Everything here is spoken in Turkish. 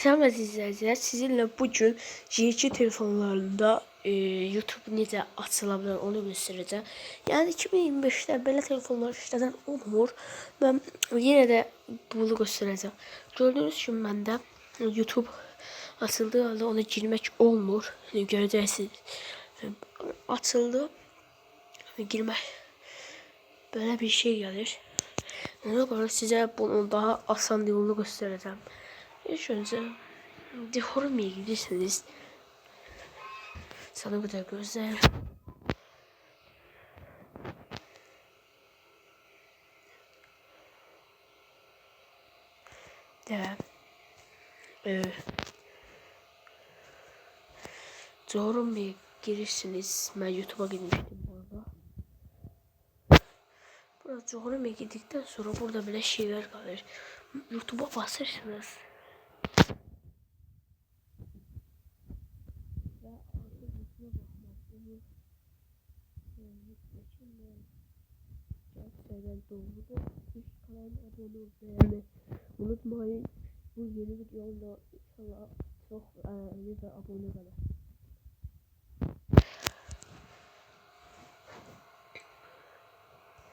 Selam aziz izleyiciler. Sizinle bugün J2 telefonlarında YouTube necə açıla bilər onu göstereceğim. Yani 2025'te belə telefonlar işleden olmur. Ben yine de bunu göstereceğim. Gördüğünüz gibi məndə YouTube açıldığı halde ona girmek olmur. Göreceksiniz. Açıldı. Girmek böyle bir şey gelir. Ona göre size bunun daha asan yolunu göstereceğim. İlk önce Deforma'ya gidirseniz sana kadar gözler. Devam. Deforma'ya girirsiniz. Ben YouTube'a gitmiştim bu arada. Burada Deforma'ya girdikten sonra burada böyle şeyler kalır. YouTube'a basırsınız. Ve artık YouTube'a bakmak. Gerçekten doğrudur. Üst kanalına abone olmayı unutmayın. Bu yeni videomda inşallah çok abone kalır.